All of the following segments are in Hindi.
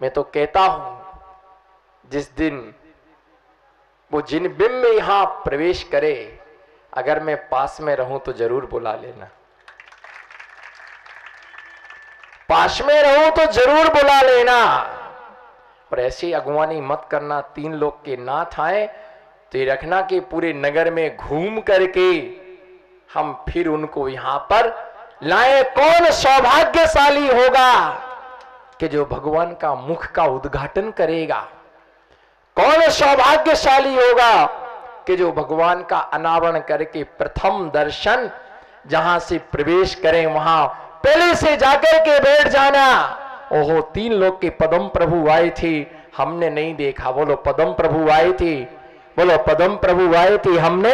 मैं तो कहता हूं जिस दिन वो जिन बिंब में यहां प्रवेश करे, अगर मैं पास में रहूं तो जरूर बुला लेना, पास में रहूं तो जरूर बुला लेना। और ऐसी अगवानी मत करना, 3 लोग के नाथ आए तो ये रखना कि पूरे नगर में घूम करके हम फिर उनको यहां पर लाए। कौन सौभाग्यशाली होगा कि जो भगवान का मुख का उद्घाटन करेगा? कौन सौभाग्यशाली होगा कि जो भगवान का अनावरण करके प्रथम दर्शन जहां से प्रवेश करें वहां पहले से जाकर के बैठ जाना। ओहो, 3 लोग के पदम प्रभु आए थे, हमने नहीं देखा। बोलो पदम प्रभु आए थे, बोलो पदम प्रभु आए थे, हमने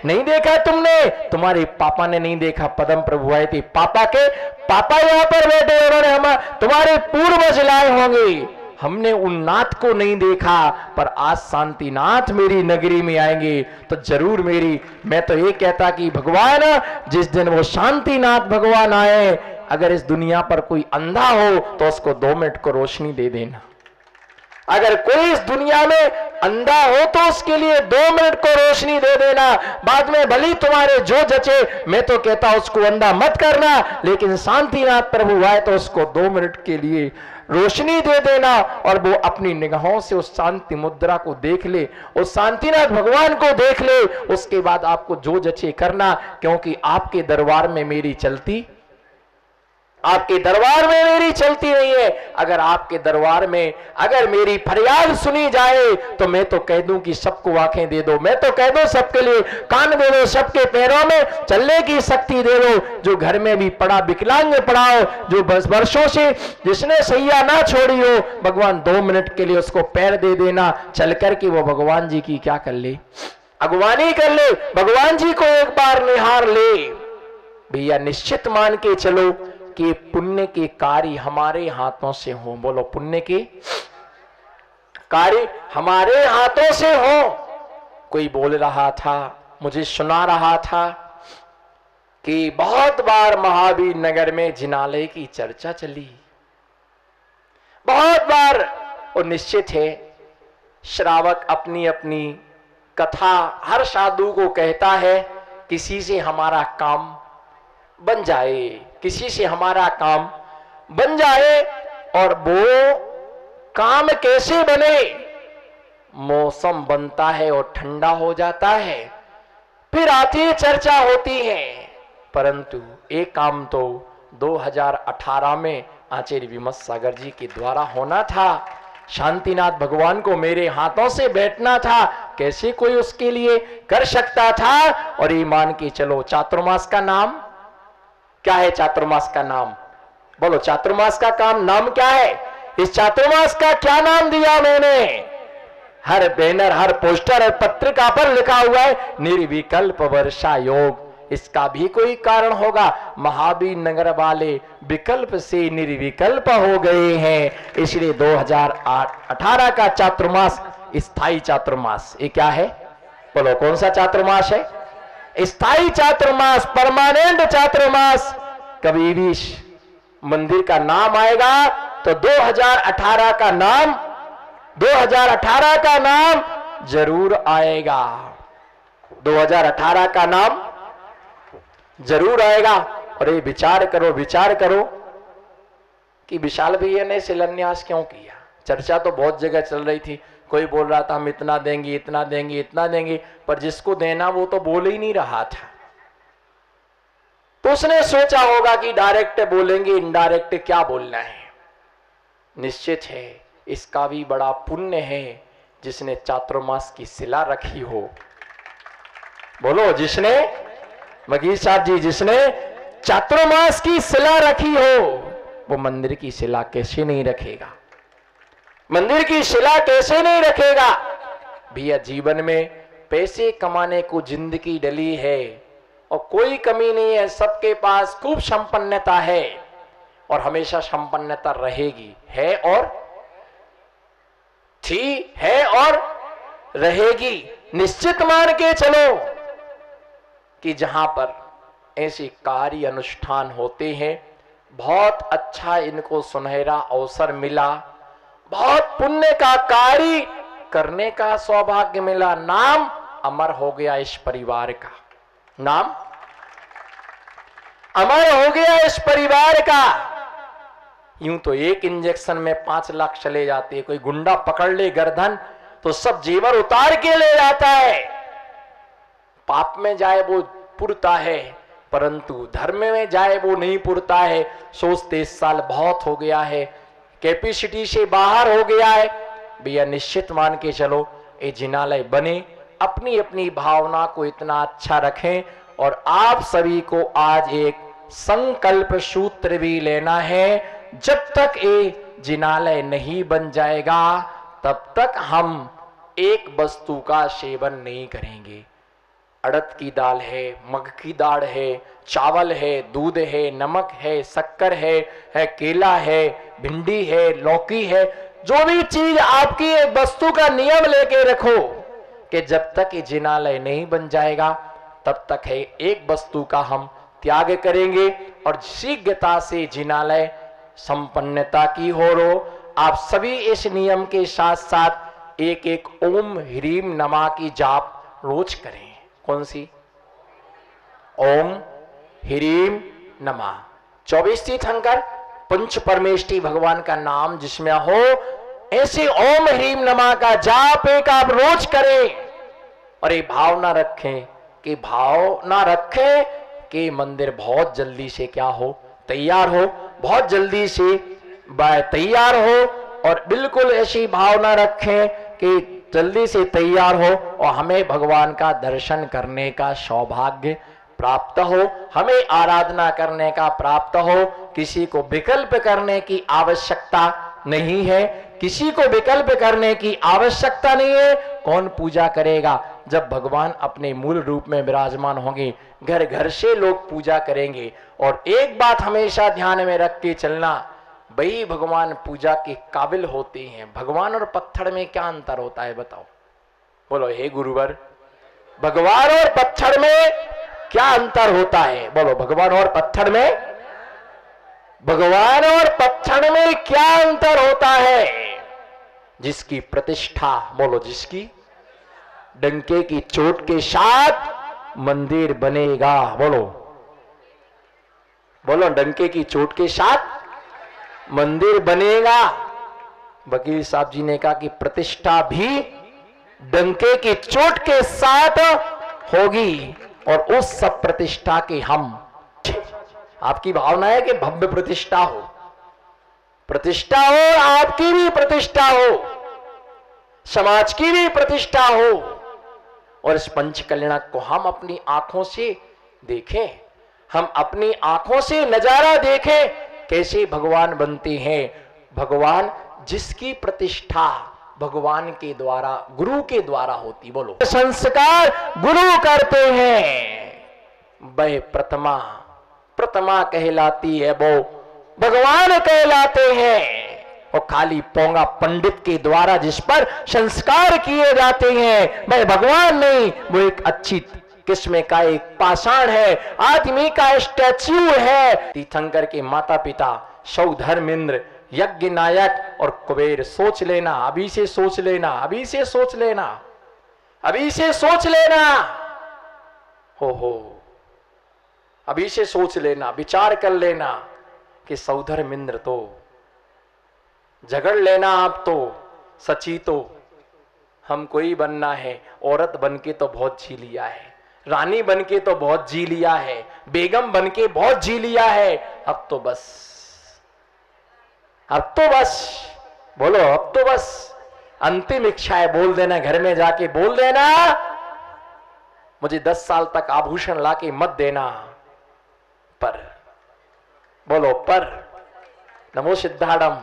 नहीं देखा। तुमने, तुम्हारे पापा ने नहीं देखा, पदम प्रभु आए थे। पापा के पापा यहां पर बैठे, उन्होंने हम तुम्हारे पूर्वज लाए होंगे, हमने उन नाथ को नहीं देखा, पर आज शांतिनाथ मेरी नगरी में आएंगे तो जरूर मेरी। मैं तो ये कहता कि भगवान जिस दिन वो शांतिनाथ भगवान आए, अगर इस दुनिया पर कोई अंधा हो तो उसको 2 मिनट को रोशनी दे देना। अगर कोई इस दुनिया में अंधा हो तो उसके लिए 2 मिनट को रोशनी दे देना। बाद में भली तुम्हारे जो जचे, मैं तो कहता उसको अंधा मत करना, लेकिन शांतिनाथ प्रभु आए तो उसको 2 मिनट के लिए रोशनी दे देना और वो अपनी निगाहों से उस शांति मुद्रा को देख ले, उस शांतिनाथ भगवान को देख ले। उसके बाद आपको जो जचे करना, क्योंकि आपके दरबार में मेरी चलती, आपके दरबार में मेरी चलती नहीं है। अगर आपके दरबार में अगर मेरी फरियाद सुनी जाए तो मैं तो कह दूं कि सबको आंखें दे दो, मैं तो कह दूं सबके लिए कान दे दो, सबके पैरों में चलने की शक्ति दे दो। जो घर में भी पड़ा विकलांग पड़ा हो, जो वर्षों से जिसने सैया ना छोड़ी हो, भगवान 2 मिनट के लिए उसको पैर दे देना, चल करके वो भगवान जी की क्या कर ले, अगवानी कर ले, भगवान जी को एक बार निहार ले। भैया निश्चित मान के चलो कि पुण्य के कार्य हमारे हाथों से हो। बोलो पुण्य के कार्य हमारे हाथों से हो। कोई बोल रहा था, मुझे सुना रहा था कि बहुत बार महावीर नगर में जिनालय की चर्चा चली, बहुत बार। और निश्चित है श्रावक अपनी अपनी कथा हर साधु को कहता है, किसी से हमारा काम बन जाए, किसी से हमारा काम बन जाए। और वो काम कैसे बने? मौसम बनता है और ठंडा हो जाता है, फिर आती चर्चा होती है। परंतु एक काम तो 2018 में आचार्य विमल सागर जी के द्वारा होना था। शांतिनाथ भगवान को मेरे हाथों से बैठना था, कैसे कोई उसके लिए कर सकता था? और ये मान के चलो, चातुर्मास का नाम क्या है? चातुर्मास का नाम बोलो, चातुर्मास का काम नाम क्या है? इस चातुर्मास का क्या नाम दिया मैंने? हर बैनर, हर पोस्टर, हर पत्रिका पर लिखा हुआ है निर्विकल्प वर्षा योग। इसका भी कोई कारण होगा। महावीर नगर वाले विकल्प से निर्विकल्प हो गए हैं, इसलिए 2018 का चातुर्मास स्थायी चातुर्मास। ये क्या है? बोलो कौन सा चातुर्मास है? स्थायी चातुर्मास, परमानेंट चातुर्मास। कभी भी मंदिर का नाम आएगा तो 2018 का नाम, 2018 का नाम जरूर आएगा, 2018 का नाम जरूर आएगा। और ये विचार करो, विचार करो कि विशाल भैया ने शिलान्यास क्यों किया। चर्चा तो बहुत जगह चल रही थी, कोई बोल रहा था हम इतना देंगे, इतना देंगे, इतना देंगे, पर जिसको देना वो तो बोल ही नहीं रहा था। तो उसने सोचा होगा कि डायरेक्ट बोलेंगे, इनडायरेक्ट क्या बोलना है। निश्चित है इसका भी बड़ा पुण्य है जिसने चातुर्मास की शिला रखी हो। बोलो जिसने, मगीर साहब जी, जिसने चातुर्मास की शिला रखी हो, वो मंदिर की शिला कैसे नहीं रखेगा? मंदिर की शिला कैसे नहीं रखेगा? भैया जीवन में पैसे कमाने को जिंदगी डली है और कोई कमी नहीं है, सबके पास खूब संपन्नता है और हमेशा संपन्नता रहेगी, है और थी, है और रहेगी। निश्चित मान के चलो कि जहां पर ऐसे कार्य अनुष्ठान होते हैं, बहुत अच्छा इनको सुनहरा अवसर मिला, बहुत पुण्य का कार्य करने का सौभाग्य मिला, नाम अमर हो गया इस परिवार का, नाम अमर हो गया इस परिवार का। यूं तो एक इंजेक्शन में 5 लाख चले जाते हैं, कोई गुंडा पकड़ ले गर्दन तो सब जेवर उतार के ले जाता है। पाप में जाए वो पुरता है, परंतु धर्म में जाए वो नहीं पुरता है। 123 साल बहुत हो गया है, कैपेसिटी से बाहर हो गया है भैया। निश्चित मान के चलो ये जिनालय बने, अपनी अपनी भावना को इतना अच्छा रखें। और आप सभी को आज एक संकल्प सूत्र भी लेना है, जब तक ये जिनालय नहीं बन जाएगा तब तक हम एक वस्तु का सेवन नहीं करेंगे। अड़द की दाल है, मग की दाल है, चावल है, दूध है, नमक है, शक्कर है केला है, भिंडी है, लौकी है, जो भी चीज आपकी एक वस्तु का नियम लेके रखो कि जब तक ये जिनालय नहीं बन जाएगा तब तक है एक वस्तु का हम त्याग करेंगे। और शीघ्रता से जिनालय संपन्नता की हो रो। आप सभी इस नियम के साथ साथ एक एक ओम ह्रीम नमा की जाप रोज करें। कौन सी? ओम ह्रीम नमा। 24 तीर्थंकर पंच परमेष्ठी भगवान का नाम जिसमें हो, ऐसे ओम ह्रीम नमा का जाप एक आप रोज करें। और ये भावना रखें कि मंदिर बहुत जल्दी से क्या हो, तैयार हो, बहुत जल्दी से तैयार हो। और बिल्कुल ऐसी भावना रखें कि जल्दी से तैयार हो और हमें भगवान का दर्शन करने का सौभाग्य प्राप्त हो, हमें आराधना करने का प्राप्त हो। किसी को विकल्प करने की आवश्यकता नहीं है, किसी को विकल्प करने की आवश्यकता नहीं है। कौन पूजा करेगा? जब भगवान अपने मूल रूप में विराजमान होंगे, घर घर से लोग पूजा करेंगे। और एक बात हमेशा ध्यान में रख के चलना, भाई भगवान पूजा के काबिल होते हैं। भगवान और पत्थर में क्या अंतर होता है बताओ? बोलो हे गुरुवर, भगवान और पत्थर में क्या अंतर होता है? बोलो भगवान और पत्थर में, भगवान और पत्थर में क्या अंतर होता है? जिसकी प्रतिष्ठा, बोलो जिसकी, डंके की चोट के साथ मंदिर बनेगा। बोलो बोलो डंके की चोट के साथ मंदिर बनेगा। वकील साहब जी ने कहा कि प्रतिष्ठा भी डंके की चोट के साथ होगी। और उस सब प्रतिष्ठा के हम, आपकी भावना है कि भव्य प्रतिष्ठा हो, प्रतिष्ठा हो, आपकी भी प्रतिष्ठा हो, समाज की भी प्रतिष्ठा हो। और इस पंच कल्याणक को हम अपनी आंखों से देखें, हम अपनी आंखों से नजारा देखें कैसे भगवान बनते हैं। भगवान जिसकी प्रतिष्ठा भगवान के द्वारा, गुरु के द्वारा होती, बोलो संस्कार गुरु करते हैं, वह प्रथमा कहलाती है, वो भगवान कहलाते हैं। और खाली पोंगा पंडित के द्वारा जिस पर संस्कार किए जाते हैं वह भगवान नहीं, वो एक अच्छी किस्म का एक पाषाण है, आदमी का स्टैच्यू है। तीर्थंकर के माता पिता सौधर्मेंद्र, यज्ञ नायक और कुबेर। सोच लेना, अभी से सोच लेना, अभी से सोच लेना, अभी से सोच लेना, हो अभी से सोच लेना, विचार कर लेना कि सौधर्मेंद्र तो झगड़ लेना। आप तो सची तो हमको ही बनना है, औरत बनके तो बहुत जी लिया है, रानी बनके तो बहुत जी लिया है, बेगम बनके बहुत जी लिया है, अब तो बस बोलो, अब तो बस अंतिम इच्छा है। बोल देना, घर में जाके बोल देना, मुझे 10 साल तक आभूषण लाके मत देना, पर बोलो पर नमो सिद्धाड़म,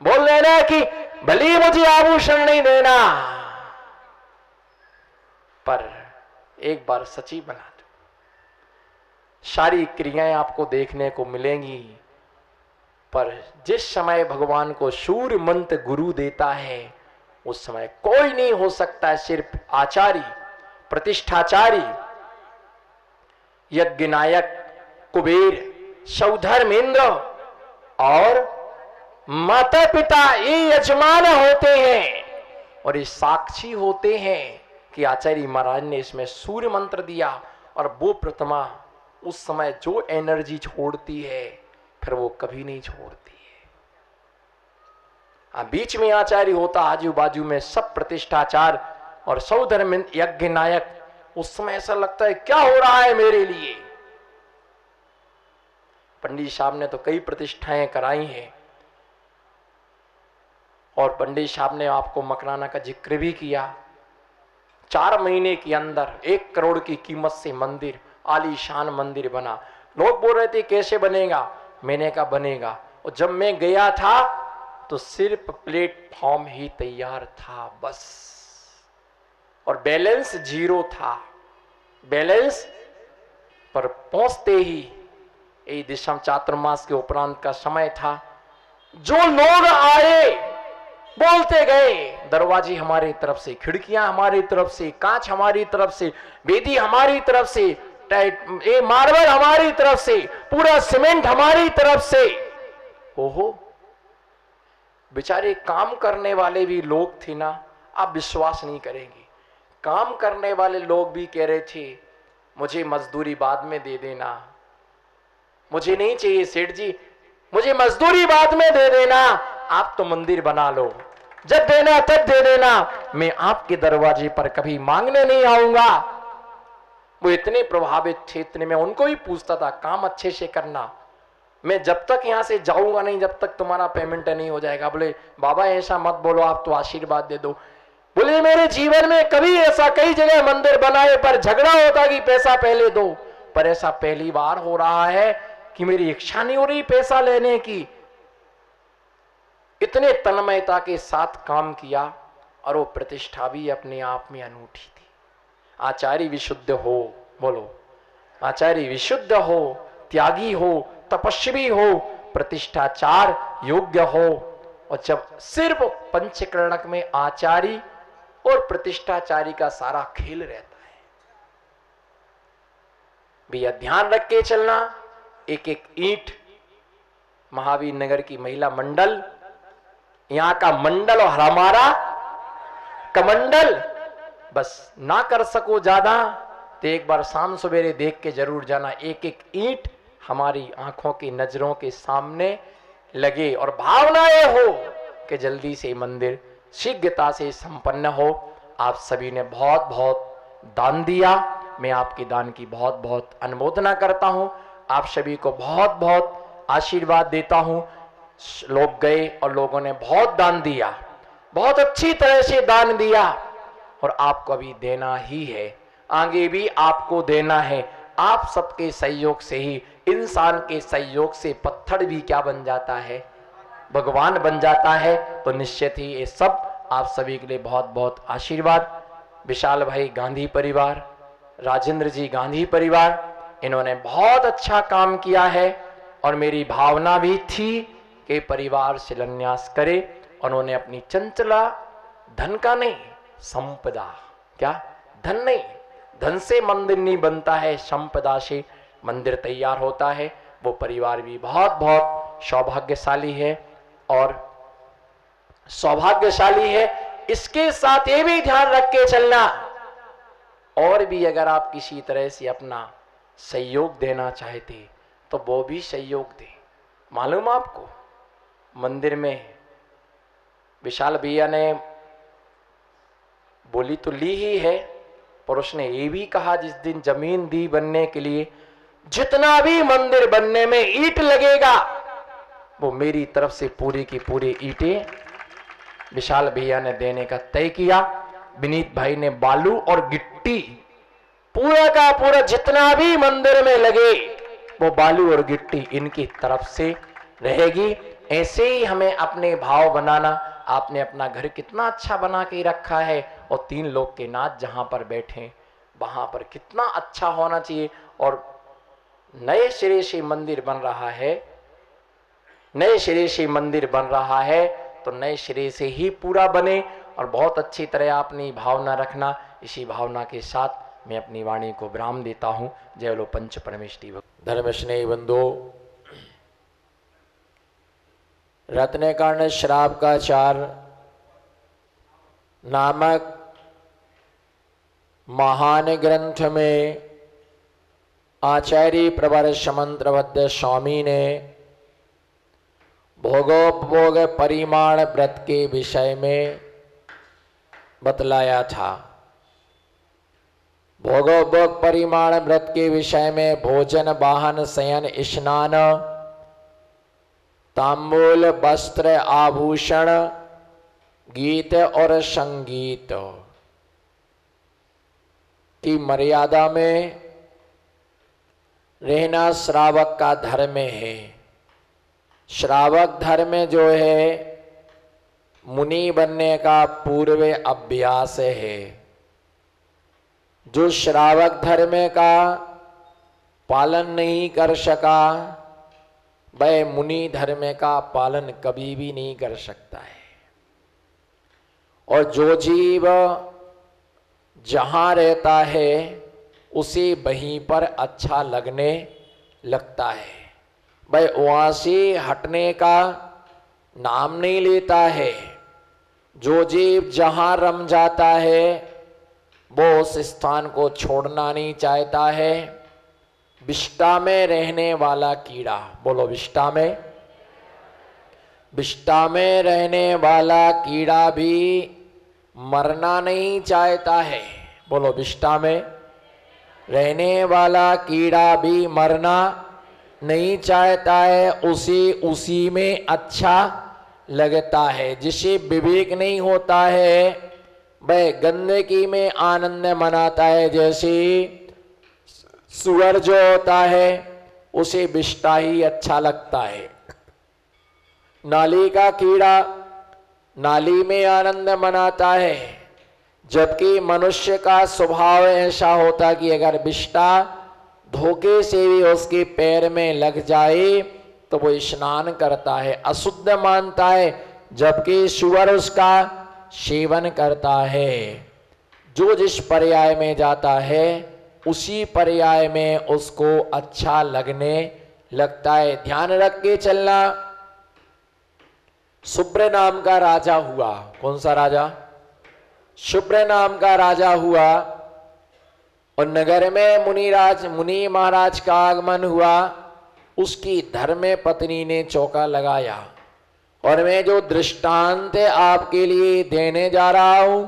बोल देना कि भले मुझे आभूषण नहीं देना, पर एक बार सची बना दो। सारी क्रियाएं आपको देखने को मिलेंगी, पर जिस समय भगवान को सूर्य मंत्र गुरु देता है उस समय कोई नहीं हो सकता, सिर्फ आचार्य, प्रतिष्ठाचारी, यज्ञ नायक, कुबेर, सौधर्मेंद्र और माता पिता ये यजमान होते हैं और ये साक्षी होते हैं कि आचार्य महाराज ने इसमें सूर्य मंत्र दिया और वो प्रतिमा उस समय जो एनर्जी छोड़ती है फिर वो कभी नहीं छोड़ती है। बीच में आचार्य होता, आजू बाजू में सब प्रतिष्ठाचार और सौ धर्म यज्ञ नायक। उस समय ऐसा लगता है क्या हो रहा है मेरे लिए। पंडित साहब ने तो कई प्रतिष्ठाएं कराई हैं और पंडित साहब ने आपको मकराना का जिक्र भी किया। 4 महीने के अंदर 1 करोड़ की कीमत से मंदिर, आलीशान मंदिर बना। लोग बोल रहे थे कैसे बनेगा, मैंने कहा बनेगा। और जब मैं गया था तो सिर्फ प्लेटफॉर्म ही तैयार था बस, और बैलेंस 0 था। बैलेंस पर पहुंचते ही ये दिशा चातुर्मास के उपरांत का समय था। जो लोग आए बोलते गए, दरवाजे हमारी तरफ से, खिड़कियां हमारी तरफ से, कांच हमारी तरफ से, वेदी हमारी तरफ से, ये मार्बल हमारी तरफ से, पूरा सीमेंट हमारी तरफ से। ओहो, बेचारे काम करने वाले भी लोग थे ना, आप विश्वास नहीं करेंगे। काम करने वाले लोग भी कह रहे थे मुझे मजदूरी बाद में दे देना, मुझे नहीं चाहिए सेठ जी, मुझे मजदूरी बाद में दे देना, आप तो मंदिर बना लो, जब देना तब दे देना, मैं आपके दरवाजे पर कभी मांगने नहीं आऊंगा। वो इतने प्रभावित थे, इतने में उनको भी पूछता था काम अच्छे से करना, मैं जब तक यहां से जाऊंगा नहीं जब तक तुम्हारा पेमेंट नहीं हो जाएगा। बोले बाबा ऐसा मत बोलो, आप तो आशीर्वाद दे दो। बोले मेरे जीवन में कभी ऐसा कई जगह मंदिर बनाए पर झगड़ा होता कि पैसा पहले दो, पर ऐसा पहली बार हो रहा है कि मेरी इच्छा नहीं हो रही पैसा लेने की। इतने तन्मयता के साथ काम किया और वो प्रतिष्ठा भी अपने आप में अनूठी थी। आचार्य विशुद्ध हो, बोलो आचार्य विशुद्ध हो, त्यागी हो, तपस्वी हो, प्रतिष्ठाचार योग्य हो। और जब सिर्फ पंचकर्णक में आचार्य और प्रतिष्ठाचारी का सारा खेल रहता है, भैया ध्यान रख के चलना। एक एक ईंट महावीर नगर की महिला मंडल, यहां का मंडल और हमारा कमंडल, बस ना कर सको ज्यादा तो एक बार शाम सवेरे देख के जरूर जाना। एक एक ईंट हमारी आंखों की नजरों के सामने लगे और भावनाएं हो कि जल्दी से मंदिर शीघ्रता से संपन्न हो। आप सभी ने बहुत बहुत दान दिया, मैं आपके दान की बहुत बहुत अनुमोदना करता हूं। आप सभी को बहुत बहुत आशीर्वाद देता हूं। लोग गए और लोगों ने बहुत दान दिया, बहुत अच्छी तरह से दान दिया, और आपको अभी देना ही है, आगे भी आपको देना है। आप सबके सहयोग से ही, इंसान के सहयोग से पत्थर भी क्या बन जाता है, भगवान बन जाता है। तो निश्चित ही ये सब आप सभी के लिए बहुत बहुत आशीर्वाद। विशाल भाई गांधी परिवार, राजेंद्र जी गांधी परिवार, इन्होंने बहुत अच्छा काम किया है और मेरी भावना भी थी कि परिवार शिलान्यास करे। उन्होंने अपनी चंचला, धन का नहीं, संपदा, क्या धन नहीं, धन से मंदिर नहीं बनता है, संपदा से मंदिर तैयार होता है। वो परिवार भी बहुत बहुत सौभाग्यशाली है और सौभाग्यशाली है। इसके साथ ये भी ध्यान रख के चलना, और भी अगर आप किसी तरह से अपना सहयोग देना चाहते तो वो भी सहयोग दे। मालूम आपको, मंदिर में विशाल भैया ने बोली तो ली ही है, पर उसने ये भी कहा जिस दिन जमीन दी बनने के लिए, जितना भी मंदिर बनने में ईंट लगेगा वो मेरी तरफ से पूरी की पूरी ईंटें विशाल भैया ने देने का तय किया। विनीत भाई ने बालू और गिट्टी, पूरा का पूरा जितना भी मंदिर में लगे वो बालू और गिट्टी इनकी तरफ से रहेगी। ऐसे ही हमें अपने भाव बनाना। आपने अपना घर कितना अच्छा बना के रखा है, और 3 लोग के नाथ जहां पर बैठे वहां पर कितना अच्छा होना चाहिए। और नए सिरे से मंदिर बन रहा है, नए सिरे से मंदिर बन रहा है, तो नए सिरे से ही पूरा बने। और बहुत अच्छी तरह अपनी भावना रखना। इसी भावना के साथ मैं अपनी वाणी को विराम देता हूँ। जय बोलो पंच परमेष्टि भक्त। धर्म स्नेही बंधो, रत्नकर्ण श्रावकाचार नामक महान ग्रंथ में आचार्य प्रवर समंत्रवद्य स्वामी ने भोगोपभोग परिमाण व्रत के विषय में बतलाया था। भोगोपभोग परिमाण व्रत के विषय में भोजन, वाहन, शयन, स्नान, तांबूल, वस्त्र, आभूषण, गीत और संगीत की मर्यादा में रहना श्रावक का धर्म है। श्रावक धर्म जो है मुनि बनने का पूर्व अभ्यास है। जो श्रावक धर्म का पालन नहीं कर सका वह मुनि धर्म का पालन कभी भी नहीं कर सकता है। और जो जीव जहाँ रहता है उसे वहीं पर अच्छा लगने लगता है, वह वहाँ से हटने का नाम नहीं लेता है। जो जीव जहाँ रम जाता है वो उस स्थान को छोड़ना नहीं चाहता है। विष्ठा में रहने वाला कीड़ा, बोलो विष्ठा में, विष्ठा में रहने वाला कीड़ा भी मरना नहीं चाहता है। बोलो विष्ठा में रहने वाला कीड़ा भी मरना नहीं चाहता है, उसी में अच्छा लगता है। जिसे विवेक नहीं होता है वह गंदगी में आनंद मनाता है। जैसे सुअर जो होता है उसे विष्ठा ही अच्छा लगता है। नाली का कीड़ा नाली में आनंद मनाता है, जबकि मनुष्य का स्वभाव ऐसा होता कि अगर विष्ठा धोखे से भी उसके पैर में लग जाए तो वो स्नान करता है, अशुद्ध मानता है, जबकि सुअर उसका सेवन करता है। जो जिस पर्याय में जाता है उसी पर्याय में उसको अच्छा लगने लगता है। ध्यान रख के चलना। शुभ्र नाम का राजा हुआ। कौन सा राजा? शुभ्र नाम का राजा हुआ और नगर में मुनि महाराज का आगमन हुआ। उसकी धर्म पत्नी ने चौका लगाया और मैं जो दृष्टांत आपके लिए देने जा रहा हूं,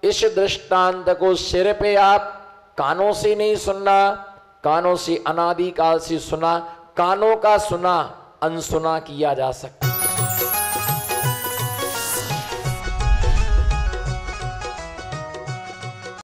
इस दृष्टांत को सिर पे आप कानों से नहीं सुनना, कानों से अनादिकाल से सुना, कानों का सुना अनसुना किया जा सकता।